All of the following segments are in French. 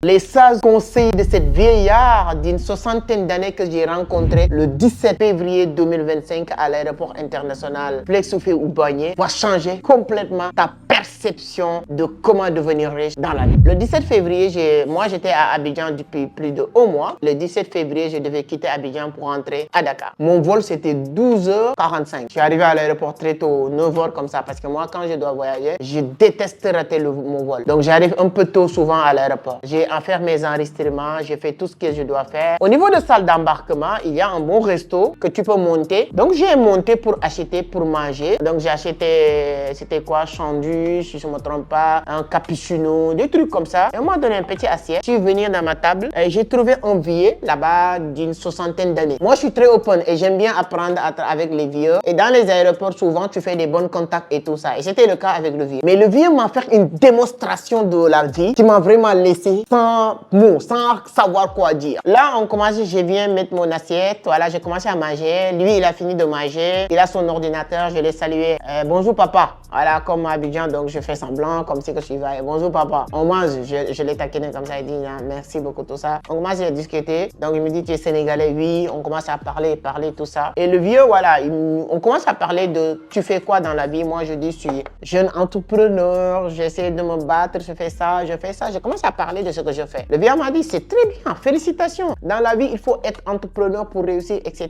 Les sages conseils de cette vieillard d'une soixantaine d'années que j'ai rencontré le 17 février 2025 à l'aéroport international Félix Houphouët-Boigny va changer complètement ta perception de comment devenir riche dans la vie. Le 17 février, moi j'étais à Abidjan depuis plus de 1 mois. Le 17 février, je devais quitter Abidjan pour rentrer à Dakar. Mon vol c'était 12h45. Je suis arrivé à l'aéroport très tôt, 9h comme ça, parce que moi quand je dois voyager, je déteste rater mon vol. Donc j'arrive un peu tôt souvent à l'aéroport. J'ai à faire mes enregistrements, j'ai fait tout ce que je dois faire. Au niveau de salle d'embarquement, il y a un bon resto que tu peux monter. Donc j'ai monté pour acheter, pour manger. Donc j'ai acheté, c'était quoi, sandwich, si je ne me trompe pas, un cappuccino, des trucs comme ça. Et on m'a donné un petit assiette. Je suis venu dans ma table et j'ai trouvé un vieux là-bas d'une soixantaine d'années. Moi je suis très open et j'aime bien apprendre avec les vieux. Et dans les aéroports, souvent tu fais des bons contacts et tout ça. Et c'était le cas avec le vieux. Mais le vieux m'a fait une démonstration de la vie qui m'a vraiment laissé sans mots, sans savoir quoi dire. Là, on commence, je viens mettre mon assiette. Voilà, j'ai commencé à manger. Lui, il a fini de manger. Il a son ordinateur. Je l'ai salué. Bonjour, papa. Voilà, comme à Abidjan, donc je fais semblant, comme si que je suis là. Bonjour, papa. On mange. Je l'ai taquiné comme ça. Il dit, merci beaucoup, tout ça. On commence à discuter. Donc, il me dit, tu es sénégalais? Oui. On commence à parler, tout ça. Et le vieux, voilà, on commence à parler de, tu fais quoi dans la vie? Moi, je dis, je suis jeune entrepreneur. J'essaie de me battre. Je fais ça, je fais ça. Je commence à parler de ce que je fais. Le vieux m'a dit, c'est très bien, félicitations. Dans la vie, il faut être entrepreneur pour réussir, etc.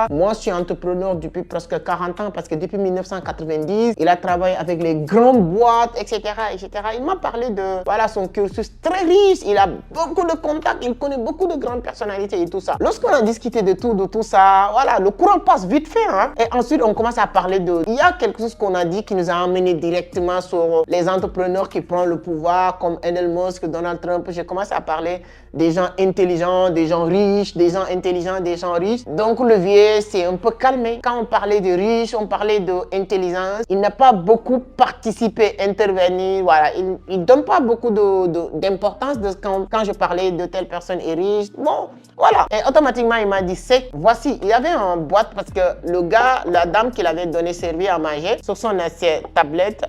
Moi, je suis entrepreneur depuis presque 40 ans parce que depuis 1990, il a travaillé avec les grandes boîtes, etc., etc. Il m'a parlé de, voilà, son cursus très riche. Il a beaucoup de contacts, il connaît beaucoup de grandes personnalités et tout ça. Lorsqu'on a discuté de tout ça, voilà, le courant passe vite fait, hein. Et ensuite, on commence à parler de, il y a quelque chose qu'on a dit qui nous a amené directement sur les entrepreneurs qui prennent le pouvoir, comme Elon Musk, Donald Trump. J'ai commencé à parler des gens intelligents, des gens riches, des gens intelligents, des gens riches. Donc le vieux s'est un peu calmé. Quand on parlait de riches, on parlait d'intelligence. Il n'a pas beaucoup participé, intervenu. Voilà, il ne donne pas beaucoup d'importance quand je parlais de telle personne est riche. Bon, voilà. Et automatiquement, il m'a dit, voici, il y avait une boîte parce que le gars, la dame qui l'avait donné servi à manger, sur son assiette,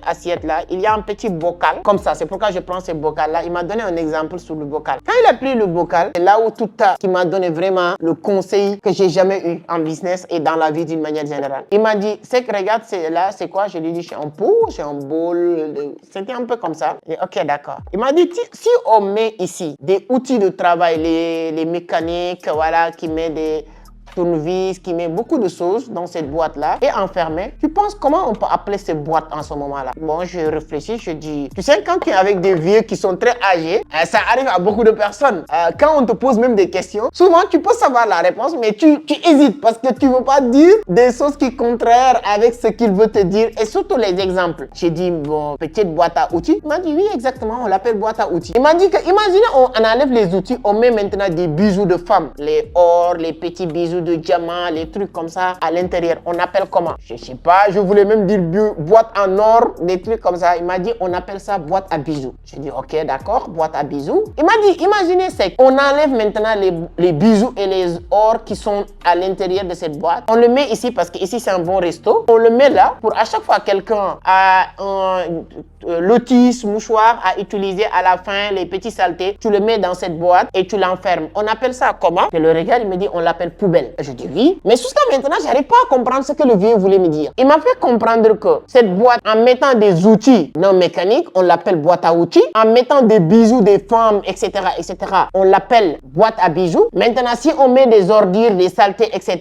assiette là, il y a un petit bocal comme ça. C'est pourquoi je prends ce bocal là. Il m'a donné un exemple sur le bocal. Quand il a pris le bocal, c'est là où qui m'a donné vraiment le conseil que j'ai jamais eu en business et dans la vie d'une manière générale. Il m'a dit, regarde, c'est quoi? Je lui ai dit, c'est un pot, c'est un bol. C'était un peu comme ça. Et ok, d'accord. Il m'a dit, si on met ici des outils de travail, les mécaniques, voilà, qui met des tournevis, qui met beaucoup de choses dans cette boîte-là et enfermée. Tu penses comment on peut appeler cette boîte en ce moment-là? Bon, je réfléchis, je dis, tu sais, quand tu es avec des vieux qui sont très âgés, ça arrive à beaucoup de personnes. Quand on te pose même des questions, souvent tu peux savoir la réponse, mais tu hésites parce que tu ne veux pas dire des choses qui sont contraires avec ce qu'il veut te dire et surtout les exemples. J'ai dit, bon, petite boîte à outils. Il m'a dit, oui, exactement, on l'appelle boîte à outils. Il m'a dit que, imaginez, on enlève les outils, on met maintenant des bijoux de femmes, les or, les petits bijoux de diamants, les trucs comme ça à l'intérieur. On appelle comment? Je sais pas, je voulais même dire boîte en or, des trucs comme ça. Il m'a dit, on appelle ça boîte à bijoux. J'ai dit, ok, d'accord, boîte à bijoux. Il m'a dit, imaginez, on enlève maintenant les bijoux et les or qui sont à l'intérieur de cette boîte. On le met ici parce que ici c'est un bon resto. On le met là pour à chaque fois quelqu'un a un lotus, mouchoir à utiliser à la fin, les petits saletés, tu le mets dans cette boîte et tu l'enfermes. On appelle ça comment? Je le regarde, il me dit, on l'appelle poubelle. Je dis oui, mais jusqu'à maintenant, j'arrive pas à comprendre ce que le vieux voulait me dire. Il m'a fait comprendre que cette boîte, en mettant des outils non mécaniques, on l'appelle boîte à outils. En mettant des bijoux, des femmes, etc., etc., on l'appelle boîte à bijoux. Maintenant, si on met des ordures, des saletés, etc.,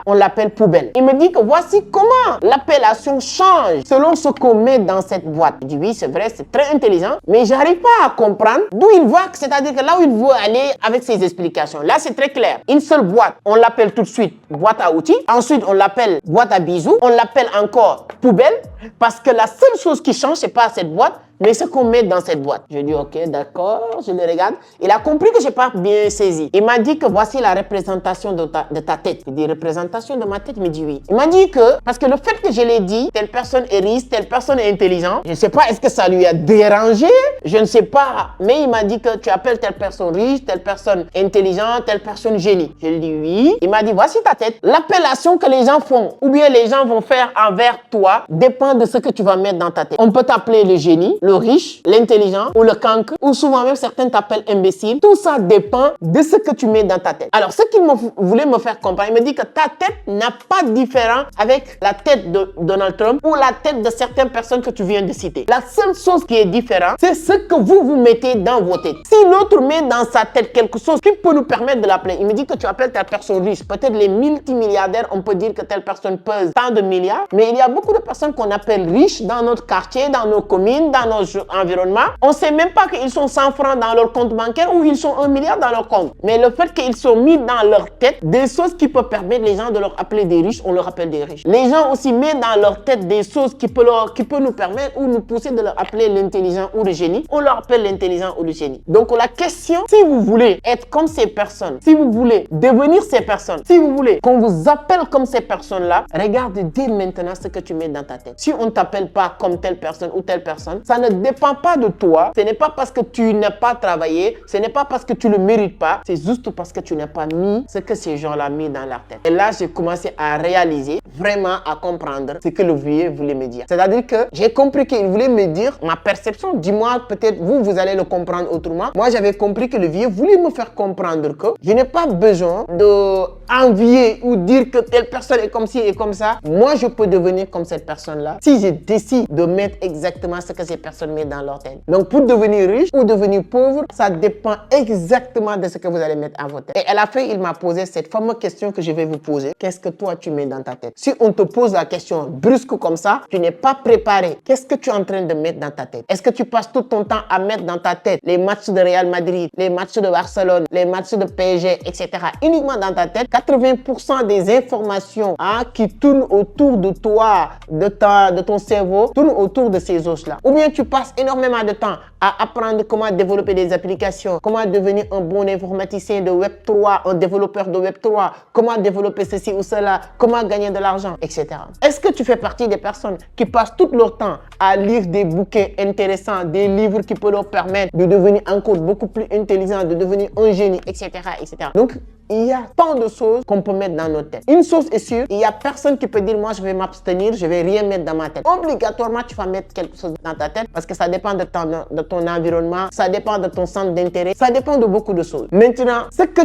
on l'appelle poubelle. Il me dit que voici comment l'appellation change selon ce qu'on met dans cette boîte. Je dis oui, c'est vrai, c'est très intelligent, mais j'arrive pas à comprendre d'où il va, c'est-à-dire que là où il veut aller avec ses explications. Là, c'est très clair. Une seule boîte, on l'appelle tout de suite boîte à outils. Ensuite, on l'appelle boîte à bijoux. On l'appelle encore poubelle parce que la seule chose qui change, c'est pas cette boîte, mais ce qu'on met dans cette boîte. Je dis ok, d'accord, je le regarde. Il a compris que je n'ai pas bien saisi. Il m'a dit que voici la représentation de ta tête. Je dis représentation de ma tête, il me dit oui. Il m'a dit que, parce que le fait que je l'ai dit, telle personne est riche, telle personne est intelligente, je ne sais pas, est-ce que ça lui a dérangé? Je ne sais pas. Mais il m'a dit que tu appelles telle personne riche, telle personne intelligente, telle personne génie. Je lui dis oui. Il m'a dit voici ta tête. L'appellation que les gens font, ou bien les gens vont faire envers toi, dépend de ce que tu vas mettre dans ta tête. On peut t'appeler le génie, le riche, l'intelligent ou le cancre, ou souvent même certains t'appellent imbécile. Tout ça dépend de ce que tu mets dans ta tête. Alors, ce qu'il voulait me faire comprendre, il me dit que ta tête n'a pas différent avec la tête de Donald Trump ou la tête de certaines personnes que tu viens de citer. La seule chose qui est différente, c'est ce que vous mettez dans vos têtes. Si l'autre met dans sa tête quelque chose qui peut nous permettre de l'appeler, il me dit que tu appelles telle personne riche. Peut-être les multimilliardaires, on peut dire que telle personne pèse tant de milliards, mais il y a beaucoup de personnes qu'on appelle riches dans notre quartier, dans nos communes, dans nos environnements. On ne sait même pas qu'ils sont 100 francs dans leur compte bancaire ou ils sont 1 milliard dans leur compte. Mais le fait qu'ils sont mis dans leur tête des choses qui peuvent permettre les gens de leur appeler des riches, on leur appelle des riches. Les gens aussi mettent dans leur tête des choses qui peuvent nous permettre ou nous pousser de leur appeler l'intelligent ou le génie, on leur appelle l'intelligent ou le génie. Donc la question, si vous voulez être comme ces personnes, si vous voulez devenir ces personnes, si vous voulez qu'on vous appelle comme ces personnes-là, regarde dès maintenant ce que tu mets dans ta tête. Si on ne t'appelle pas comme telle personne ou telle personne, ça ne dépend pas de toi. Ce n'est pas parce que tu n'as pas travaillé, ce n'est pas parce que tu ne le mérites pas, c'est juste parce que tu n'as pas mis ce que ces gens-là ont mis dans leur tête. Et là, j'ai commencé à réaliser, vraiment à comprendre ce que le vieux voulait me dire. C'est-à-dire que j'ai compris qu'il voulait me dire ma perception. Dis-moi, peut-être vous allez le comprendre autrement. Moi, j'avais compris que le vieux voulait me faire comprendre que je n'ai pas besoin d'envier ou dire que telle personne est comme ci et comme ça. Moi, je peux devenir comme cette personne-là si je décide de mettre exactement ce que ces personnes mettent dans leur tête. Donc, pour devenir riche ou devenir pauvre, ça dépend exactement de ce que vous allez mettre à votre tête. Et à la fin, il m'a posé cette fameuse question que je vais vous poser. Qu'est-ce que toi, tu mets dans ta tête? Si on te pose la question brusque comme ça, tu n'es pas préparé. Qu'est-ce que tu es en train de mettre dans ta tête? Est-ce que tu passes tout ton temps à mettre dans ta tête les matchs de Real Madrid, les matchs de Barcelone, les matchs de PSG, etc. uniquement dans ta tête? 80% des informations qui tournent autour de toi, de ton cerveau, tournent autour de ces os-là. Ou bien tu passes énormément de temps à apprendre comment développer des applications, comment devenir un bon informaticien de Web3, un développeur de Web3, comment développer ceci ou cela, comment gagner de l'argent, etc. Est-ce que tu fais partie des personnes qui passent tout leur temps à lire des bouquins intéressants, des livres qui peuvent leur permettre de devenir encore beaucoup plus intelligent, de devenir un génie, etc., etc. Donc, il y a tant de choses qu'on peut mettre dans notre tête. Une chose est sûre, il n'y a personne qui peut dire moi je vais m'abstenir, je vais rien mettre dans ma tête. Obligatoirement, tu vas mettre quelque chose dans ta tête parce que ça dépend de ton environnement, ça dépend de ton centre d'intérêt, ça dépend de beaucoup de choses. Maintenant, ce que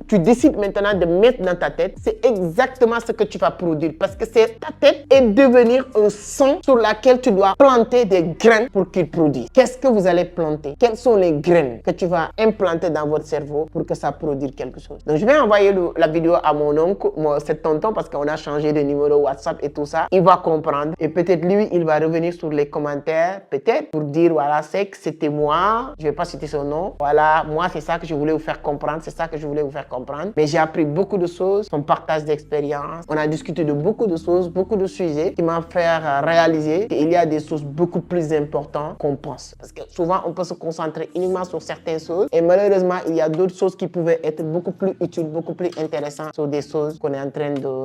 tu décides maintenant de mettre dans ta tête, c'est exactement ce que tu vas produire parce que c'est ta tête est devenir un son sur laquelle tu dois planter des graines pour qu'il produise. Qu'est-ce que vous allez planter? Quelles sont les graines que tu vas implanter dans votre cerveau pour que ça produise quelque chose? Donc, je vais envoyer la vidéo à mon oncle, c'est tonton parce qu'on a changé de numéro WhatsApp et tout ça. Il va comprendre et peut-être lui, il va revenir sur les commentaires, peut-être pour dire voilà, c'est que c'était moi. Je vais pas citer son nom. Voilà, moi, c'est ça que je voulais vous faire comprendre. C'est ça que je voulais vous faire comprendre. Mais j'ai appris beaucoup de choses, son partage d'expérience. On a discuté de beaucoup de choses, beaucoup de sujets qui m'ont fait réaliser qu'il y a des choses beaucoup plus importantes qu'on pense. Parce que souvent, on peut se concentrer uniquement sur certaines choses et malheureusement, il y a d'autres choses qui pouvaient être beaucoup plus utiles, beaucoup plus intéressant sur des choses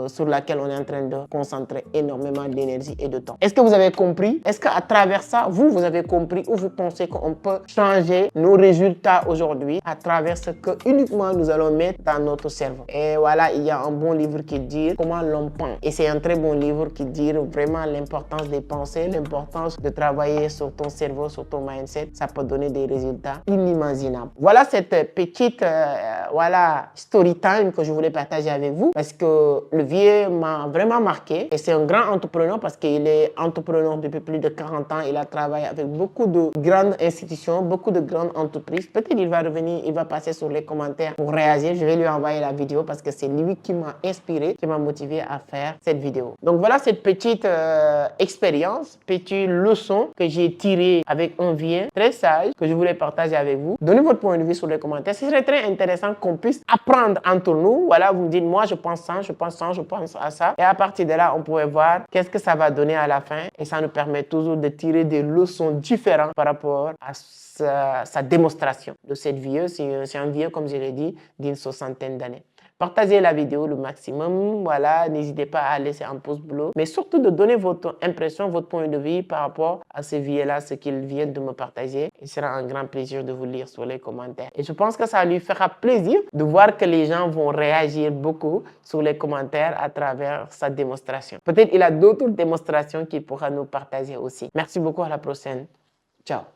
sur laquelle on est en train de concentrer énormément d'énergie et de temps. Est-ce que vous avez compris? Est-ce qu'à travers ça, vous avez compris ou vous pensez qu'on peut changer nos résultats aujourd'hui à travers ce que uniquement nous allons mettre dans notre cerveau? Et voilà, il y a un bon livre qui dit comment l'on pense. Et c'est un très bon livre qui dit vraiment l'importance des pensées, l'importance de travailler sur ton cerveau, sur ton mindset. Ça peut donner des résultats inimaginables. Voilà cette petite, story time que je voulais partager avec vous parce que le vieux m'a vraiment marqué et c'est un grand entrepreneur parce qu'il est entrepreneur depuis plus de 40 ans. Il a travaillé avec beaucoup de grandes institutions, beaucoup de grandes entreprises. Peut-être il va revenir, il va passer sur les commentaires pour réagir. Je vais lui envoyer la vidéo parce que c'est lui qui m'a inspiré, qui m'a motivé à faire cette vidéo. Donc voilà cette petite expérience, petite leçon que j'ai tirée avec un vieux très sage que je voulais partager avec vous. Donnez votre point de vue sur les commentaires. Ce serait très intéressant qu'on puisse apprendre entre nous. Voilà, vous me dites, moi, je pense ça, je pense ça, je pense à ça. Et à partir de là, on pourrait voir qu'est-ce que ça va donner à la fin. Et ça nous permet toujours de tirer des leçons différentes par rapport à sa démonstration de cette vieux. C'est un vieux, comme je l'ai dit, d'une 60aine d'années. Partagez la vidéo le maximum, voilà, n'hésitez pas à laisser un pouce bleu, mais surtout de donner votre impression, votre point de vue par rapport à ce vieux-là, ce qu'il vient de me partager. Il sera un grand plaisir de vous lire sur les commentaires. Et je pense que ça lui fera plaisir de voir que les gens vont réagir beaucoup sur les commentaires à travers sa démonstration. Peut-être il a d'autres démonstrations qu'il pourra nous partager aussi. Merci beaucoup, à la prochaine. Ciao.